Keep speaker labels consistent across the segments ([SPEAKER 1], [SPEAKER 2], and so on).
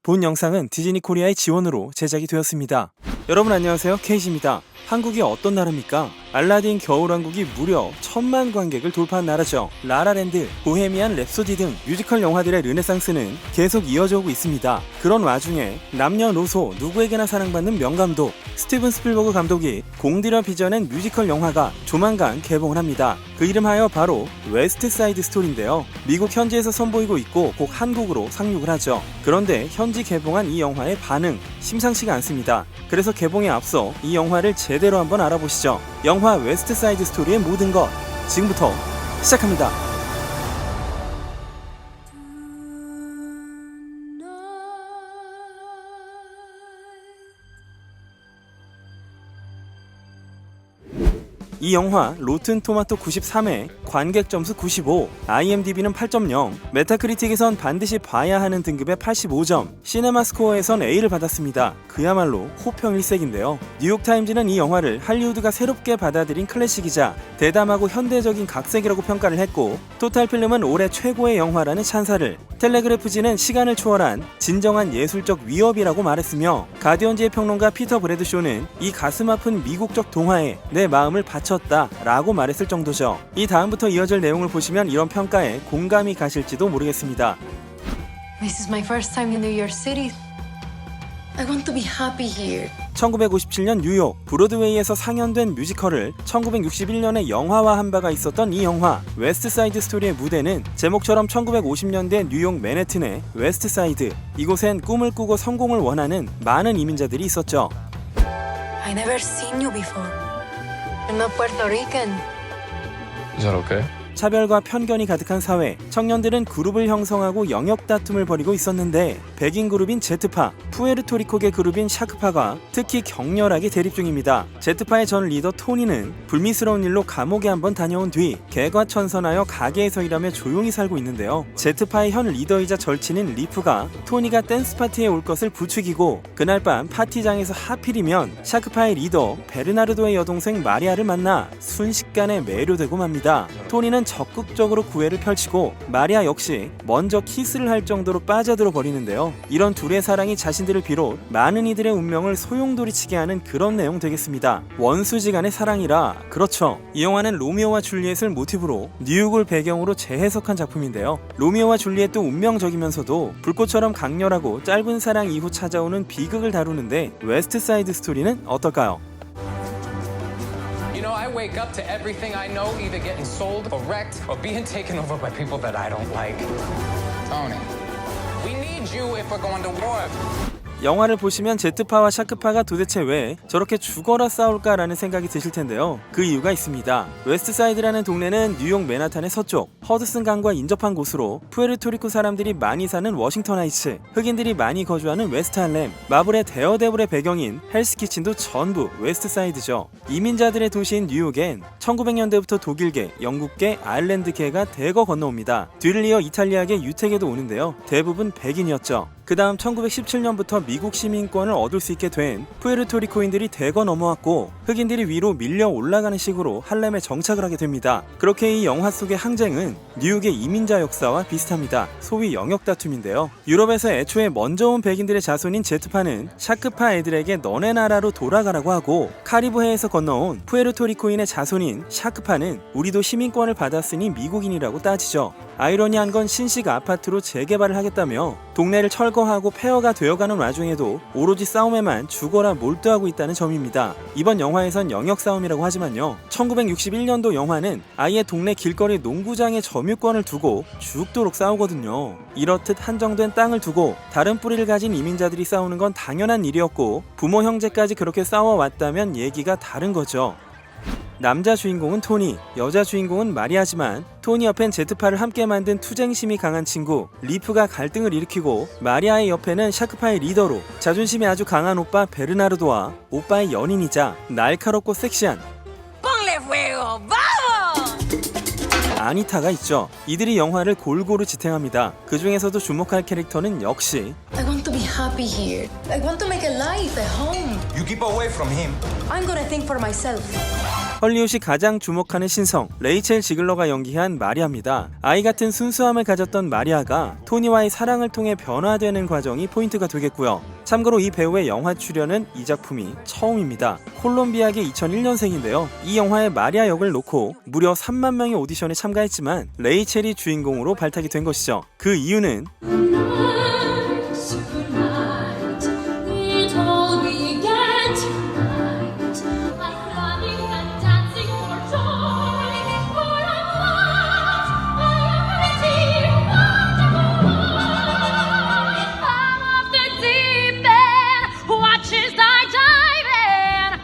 [SPEAKER 1] 본 영상은 디즈니 코리아의 지원으로 제작이 되었습니다. 여러분 안녕하세요, 케이지입니다. 한국이 어떤 나라입니까? 알라딘 겨울왕국이 무려 1000만 관객을 돌파한 나라죠. 라라랜드, 보헤미안 랩소디 등 뮤지컬 영화들의 르네상스는 계속 이어져 오고 있습니다. 그런 와중에 남녀노소 누구에게나 사랑받는 명감독 스티븐 스필버그 감독이 공들여 빚어낸 뮤지컬 영화가 조만간 개봉을 합니다. 그 이름하여 바로 웨스트 사이드 스토리인데요. 미국 현지에서 선보이고 있고 곧 한국으로 상륙을 하죠. 그런데 현지 개봉한 이 영화의 반응 심상치가 않습니다. 그래서 개봉에 앞서 이 영화를 제대로 한번 알아보시죠. 영화 웨스트 사이드 스토리의 모든 것 지금부터 시작합니다. 이 영화 로튼 토마토 93회, 관객 점수 95, IMDb는 8.0, 메타크리틱에선 반드시 봐야 하는 등급의 85점, 시네마스코어에선 A를 받았습니다. 그야말로 호평 일색인데요. 뉴욕타임즈는 이 영화를 할리우드가 새롭게 받아들인 클래식이자 대담하고 현대적인 각색이라고 평가를 했고, 토탈필름은 올해 최고의 영화라는 찬사를, 텔레그래프지는 시간을 초월한 진정한 예술적 위협이라고 말했으며, 가디언지의 평론가 피터 브래드쇼는 이 가슴 아픈 미국적 동화에 내 마음을 바쳤다 라고 말했을 정도죠. 이 다음부터 이어질 내용을 보시면 이런 평가에 공감이 가실지도 모르겠습니다.
[SPEAKER 2] This is my first time in New York City. I want to be happy here.
[SPEAKER 1] 1957년 뉴욕 브로드웨이에서 상연된 뮤지컬을 1961년에 영화화한 바가 있었던 이 영화 웨스트 사이드 스토리의 무대는 제목처럼 1950년대 뉴욕 맨해튼의 웨스트 사이드, 이곳엔 꿈을 꾸고 성공을 원하는 많은 이민자들이 있었죠.
[SPEAKER 2] I never seen you before. I'm not Puerto Rican.
[SPEAKER 3] Is that okay?
[SPEAKER 1] 차별과 편견이 가득한 사회, 청년들은 그룹을 형성하고 영역 다툼을 벌이고 있었는데 백인 그룹인 제트파, 푸에르토리코계 그룹인 샤크파가 특히 격렬하게 대립 중입니다. 제트파의 전 리더 토니는 불미스러운 일로 감옥에 한번 다녀온 뒤 개과천선하여 가게에서 일하며 조용히 살고 있는데요. 제트파의 현 리더이자 절친인 리프가 토니가 댄스 파티에 올 것을 부추기고 그날 밤 파티장에서 하필이면 샤크파의 리더 베르나르도의 여동생 마리아를 만나 순식간에 매료되고 맙니다. 토니는 적극적으로 구애를 펼치고 마리아 역시 먼저 키스를 할 정도로 빠져들어 버리는데요. 이런 둘의 사랑이 자신들을 비롯 많은 이들의 운명을 소용돌이치게 하는 그런 내용 되겠습니다. 원수지간의 사랑이라, 그렇죠. 이 영화는 로미오와 줄리엣을 모티브로 뉴욕을 배경으로 재해석한 작품인데요. 로미오와 줄리엣도 운명적이면서도 불꽃처럼 강렬하고 짧은 사랑 이후 찾아오는 비극을 다루는데 웨스트 사이드 스토리는 어떨까요?
[SPEAKER 4] You know, I wake up to everything I know either getting sold or wrecked or being taken over by people that I don't like. Tony, we need you if we're going to war.
[SPEAKER 1] 영화를 보시면 제트파와 샤크파가 도대체 왜 저렇게 죽어라 싸울까라는 생각이 드실 텐데요. 그 이유가 있습니다. 웨스트사이드라는 동네는 뉴욕 맨하탄의 서쪽, 허드슨 강과 인접한 곳으로 푸에르토리코 사람들이 많이 사는 워싱턴 하이츠, 흑인들이 많이 거주하는 웨스트 할렘, 마블의 데어데블의 배경인 헬스키친도 전부 웨스트사이드죠. 이민자들의 도시인 뉴욕엔 1900년대부터 독일계, 영국계, 아일랜드계가 대거 건너옵니다. 뒤를 이어 이탈리아계, 유태계도 오는데요. 대부분 백인이었죠. 그 다음 1917년부터 미국 시민권을 얻을 수 있게 된 푸에르토리코인들이 대거 넘어왔고 흑인들이 위로 밀려 올라가는 식으로 할렘에 정착을 하게 됩니다. 그렇게 이 영화 속의 항쟁은 뉴욕의 이민자 역사와 비슷합니다. 소위 영역 다툼인데요. 유럽에서 애초에 먼저 온 백인들의 자손인 제트파는 샤크파 애들에게 너네 나라로 돌아가라고 하고, 카리브해에서 건너온 푸에르토리코인의 자손인 샤크파는 우리도 시민권을 받았으니 미국인이라고 따지죠. 아이러니한 건 신식 아파트로 재개발을 하겠다며 동네를 철거하고 폐허가 되어가는 와중에도 오로지 싸움에만 죽어라 몰두하고 있다는 점입니다. 이번 영화에선 영역 싸움이라고 하지만요, 1961년도 영화는 아예 동네 길거리 농구장에 점유권을 두고 죽도록 싸우거든요. 이렇듯 한정된 땅을 두고 다른 뿌리를 가진 이민자들이 싸우는 건 당연한 일이었고, 부모 형제까지 그렇게 싸워왔다면 얘기가 다른 거죠. 남자 주인공은 토니, 여자 주인공은 마리아지만 토니 옆엔 제트파를 함께 만든 투쟁심이 강한 친구 리프가 갈등을 일으키고, 마리아의 옆에는 샤크파의 리더로 자존심이 아주 강한 오빠 베르나르도와 오빠의 연인이자 날카롭고 섹시한 아니타가 있죠. 이들이 영화를 골고루 지탱합니다. 그 중에서도 주목할 캐릭터는 역시
[SPEAKER 2] I want to be happy here. I want to make a life, a home.
[SPEAKER 5] You keep away from him.
[SPEAKER 2] I'm gonna think for myself.
[SPEAKER 1] 헐리우드이 가장 주목하는 신성 레이첼 지글러가 연기한 마리아입니다. 아이 같은 순수함을 가졌던 마리아가 토니와의 사랑을 통해 변화되는 과정이 포인트가 되겠고요. 참고로 이 배우의 영화 출연은 이 작품이 처음입니다. 콜롬비아계 2001년생인데요. 이 영화의 마리아 역을 놓고 무려 3만 명이 오디션에 참가했지만 레이첼이 주인공으로 발탁이 된 것이죠. 그 이유는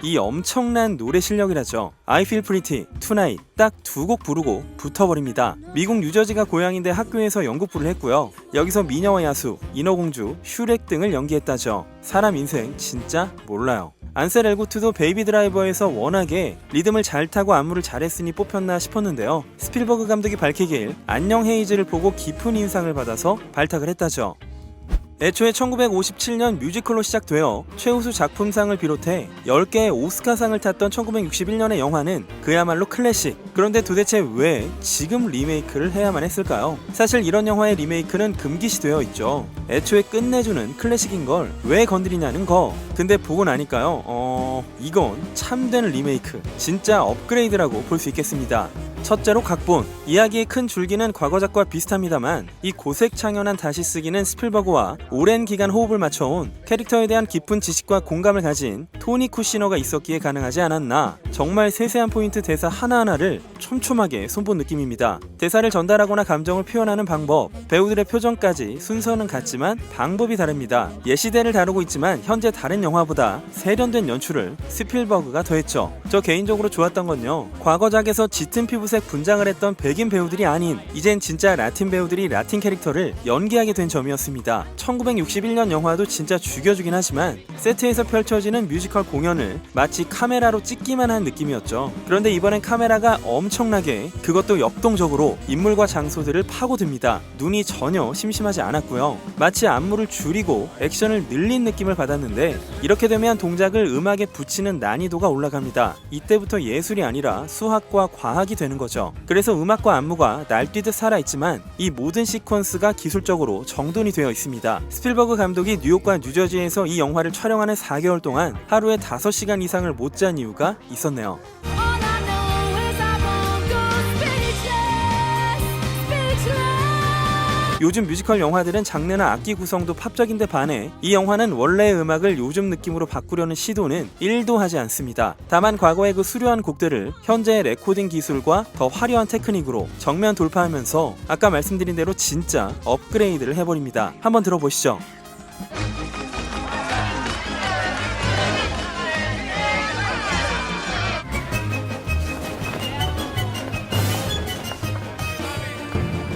[SPEAKER 1] 이 엄청난 노래 실력이라죠. I Feel Pretty, Tonight 딱 두 곡 부르고 붙어버립니다. 미국 뉴저지가 고향인데 학교에서 연극부를 했고요. 여기서 미녀와 야수, 인어공주, 슈렉 등을 연기했다죠. 사람 인생 진짜 몰라요. 안셀 엘고트도 베이비 드라이버에서 워낙에 리듬을 잘 타고 안무를 잘했으니 뽑혔나 싶었는데요. 스필버그 감독이 밝히길 안녕 헤이즈를 보고 깊은 인상을 받아서 발탁을 했다죠. 애초에 1957년 뮤지컬로 시작되어 최우수 작품상을 비롯해 10개의 오스카상을 탔던 1961년의 영화는 그야말로 클래식. 그런데 도대체 왜 지금 리메이크를 해야만 했을까요? 사실 이런 영화의 리메이크는 금기시되어 있죠. 애초에 끝내주는 클래식인 걸 왜 건드리냐는 거. 근데 보고 나니까요, 이건 참된 리메이크, 진짜 업그레이드라고 볼 수 있겠습니다. 첫째로 각본. 이야기의 큰 줄기는 과거작과 비슷합니다만 이 고색창연한 다시 쓰기는 스필버그와 오랜 기간 호흡을 맞춰온 캐릭터에 대한 깊은 지식과 공감을 가진 토니 쿠시너가 있었기에 가능하지 않았나. 정말 세세한 포인트 대사 하나하나를 촘촘하게 손본 느낌입니다. 대사를 전달하거나 감정을 표현하는 방법, 배우들의 표정까지 순서는 같지만 방법이 다릅니다. 예시대를 다루고 있지만 현재 다른 영화보다 세련된 연출을 스필버그가 더했죠. 저 개인적으로 좋았던 건요, 과거작에서 짙은 피부색 분장을 했던 백인 배우들이 아닌 이젠 진짜 라틴 배우들이 라틴 캐릭터를 연기하게 된 점이었습니다. 1961년 영화도 진짜 죽여주긴 하지만 세트에서 펼쳐지는 뮤지컬 공연을 마치 카메라로 찍기만 한 느낌이었죠. 그런데 이번엔 카메라가 엄청나게, 그것도 역동적으로 인물과 장소들을 파고듭니다. 눈이 전혀 심심하지 않았고요. 마치 안무를 줄이고 액션을 늘린 느낌을 받았는데 이렇게 되면 동작을 음악에 붙이는 난이도가 올라갑니다. 이때부터 예술이 아니라 수학과 과학이 되는 거죠. 그래서 음악과 안무가 날뛰듯 살아있지만 이 모든 시퀀스가 기술적으로 정돈이 되어 있습니다. 스필버그 감독이 뉴욕과 뉴저지에서 이 영화를 촬영하는 4개월 동안 하루에 5시간 이상을 못 잔 이유가 있었네요. 요즘 뮤지컬 영화들은 장르나 악기 구성도 팝적인데 반해 이 영화는 원래의 음악을 요즘 느낌으로 바꾸려는 시도는 1도 하지 않습니다. 다만 과거의 그 수려한 곡들을 현재의 레코딩 기술과 더 화려한 테크닉으로 정면 돌파하면서 아까 말씀드린 대로 진짜 업그레이드를 해버립니다. 한번 들어보시죠.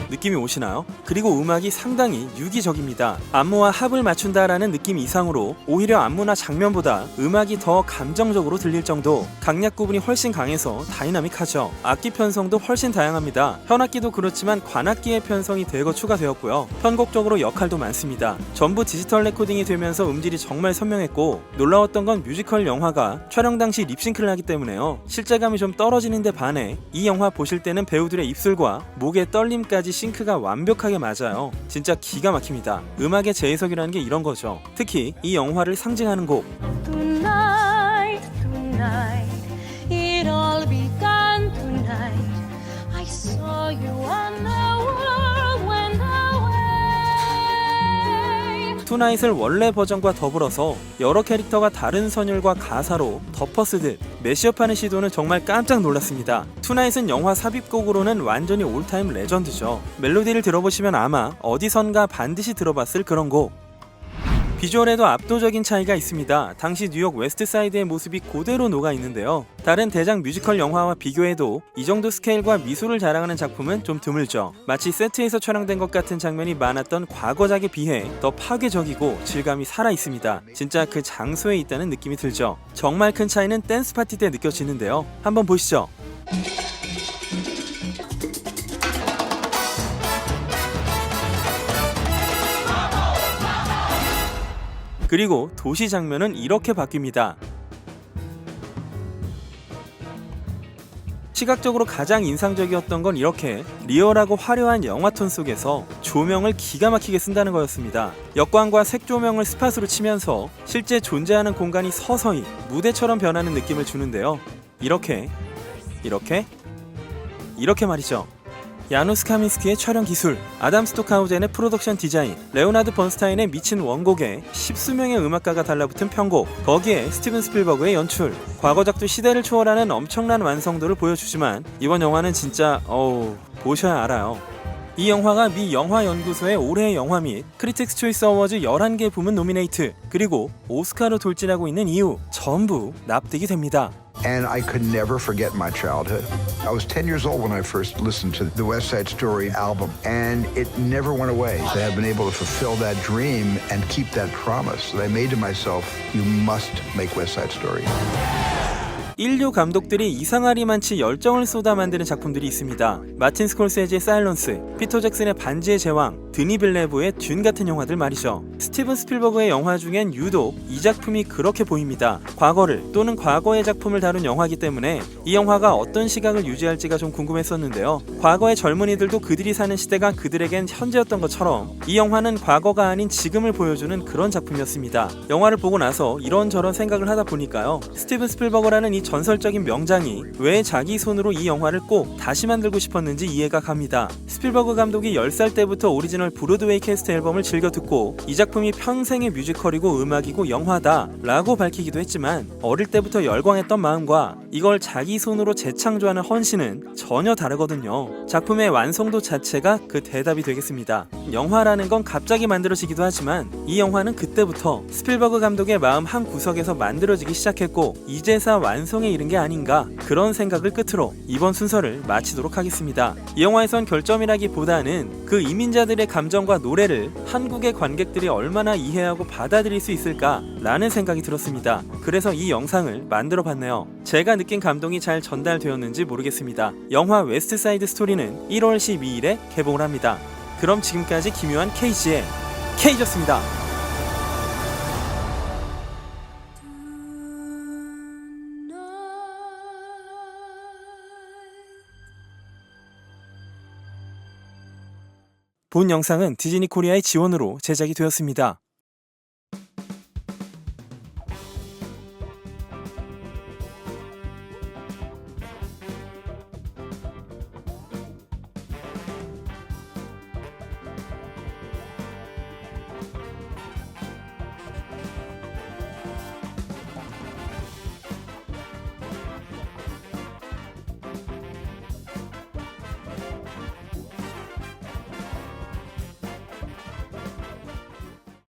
[SPEAKER 1] 느낌이 오시나요? 그리고 음악이 상당히 유기적입니다. 안무와 합을 맞춘다라는 느낌 이상으로 오히려 안무나 장면보다 음악이 더 감정적으로 들릴 정도. 강약 구분이 훨씬 강해서 다이나믹하죠. 악기 편성도 훨씬 다양합니다. 현악기도 그렇지만 관악기의 편성이 대거 추가되었고요. 편곡적으로 역할도 많습니다. 전부 디지털 레코딩이 되면서 음질이 정말 선명했고, 놀라웠던 건 뮤지컬 영화가 촬영 당시 립싱크를 하기 때문에요. 실제감이 좀 떨어지는데 반해 이 영화 보실 때는 배우들의 입술과 목의 떨림까지 싱크가 완벽하게 맞아요. 진짜 기가 막힙니다. 음악의 재해석이라는 게 이런 거죠. 특히 이 영화를 상징하는 곡.
[SPEAKER 5] Tonight, tonight, it all began tonight. I saw you on the world went away.
[SPEAKER 1] 투나잇을 원래 버전과 더불어서 여러 캐릭터가 다른 선율과 가사로 덮어쓰듯 매시업하는 시도는 정말 깜짝 놀랐습니다. 투나잇은 영화 삽입곡으로는 완전히 올타임 레전드죠. 멜로디를 들어보시면 아마 어디선가 반드시 들어봤을 그런 곡. 비주얼에도 압도적인 차이가 있습니다. 당시 뉴욕 웨스트사이드의 모습이 그대로 녹아 있는데요. 다른 대작 뮤지컬 영화와 비교해도 이 정도 스케일과 미술을 자랑하는 작품은 좀 드물죠. 마치 세트에서 촬영된 것 같은 장면이 많았던 과거작에 비해 더 파괴적이고 질감이 살아있습니다. 진짜 그 장소에 있다는 느낌이 들죠. 정말 큰 차이는 댄스 파티 때 느껴지는데요. 한번 보시죠. 그리고 도시 장면은 이렇게 바뀝니다. 시각적으로 가장 인상적이었던 건 이렇게 리얼하고 화려한 영화톤 속에서 조명을 기가 막히게 쓴다는 거였습니다. 역광과 색 조명을 스팟으로 치면서 실제 존재하는 공간이 서서히 무대처럼 변하는 느낌을 주는데요. 이렇게 말이죠. 야누스 카민스키의 촬영 기술, 아담 스토카우젠의 프로덕션 디자인, 레오나드 번스타인의 미친 원곡에 십수명의 음악가가 달라붙은 편곡, 거기에 스티븐 스필버그의 연출, 과거작도 시대를 초월하는 엄청난 완성도를 보여주지만 이번 영화는 진짜 보셔야 알아요. 이 영화가 미 영화연구소의 올해의 영화 및 크리틱스 초이스 어워즈 11개 부문 노미네이트, 그리고 오스카로 돌진하고 있는 이유 전부 납득이 됩니다.
[SPEAKER 6] And I could never forget my childhood. I was 10 years old when I first listened to the West Side Story album, and it never went away. I have been able to fulfill that dream and keep that promise that I made to myself. You must make West Side Story.
[SPEAKER 1] 인류 감독들이 이상하리만치 열정을 쏟아 만드는 작품들이 있습니다. 마틴 스콜세지의 사일런스, 피터 잭슨의 반지의 제왕, 드니 빌레브의 듄 같은 영화들 말이죠. 스티븐 스필버그의 영화 중엔 유독 이 작품이 그렇게 보입니다. 과거를 또는 과거의 작품을 다룬 영화이기 때문에 이 영화가 어떤 시각을 유지할지가 좀 궁금했었는데요. 과거의 젊은이들도 그들이 사는 시대가 그들에겐 현재였던 것처럼 이 영화는 과거가 아닌 지금을 보여주는 그런 작품이었습니다. 영화를 보고 나서 이런저런 생각을 하다 보니까요. 스티븐 스필버그라는 이 전설적인 명장이 왜 자기 손으로 이 영화를 꼭 다시 만들고 싶었는지 이해가 갑니다. 스필버그 감독이 10살 때부터 오리지널 브로드웨이 캐스트 앨범을 즐겨 듣고 이 작품이 평생의 뮤지컬이고 음악이고 영화다 라고 밝히기도 했지만 어릴 때부터 열광했던 마음과 이걸 자기 손으로 재창조하는 헌신은 전혀 다르거든요. 작품의 완성도 자체가 그 대답이 되겠습니다. 영화라는 건 갑자기 만들어지기도 하지만 이 영화는 그때부터 스필버그 감독의 마음 한 구석에서 만들어지기 시작했고 이제서 완성에 이른 게 아닌가, 그런 생각을 끝으로 이번 순서를 마치도록 하겠습니다. 이 영화에선 결점이라기보다는 그 이민자들의 감정과 노래를 한국의 관객들이 얼마나 이해하고 받아들일 수 있을까 라는 생각이 들었습니다. 그래서 이 영상을 만들어 봤네요. 제가 느낀 감동이 잘 전달되었는지 모르겠습니다. 영화 웨스트 사이드 스토리는 1월 12일에 개봉을 합니다. 그럼 지금까지 김요한 KG의 K였습니다. 본 영상은 디즈니 코리아의 지원으로 제작이 되었습니다.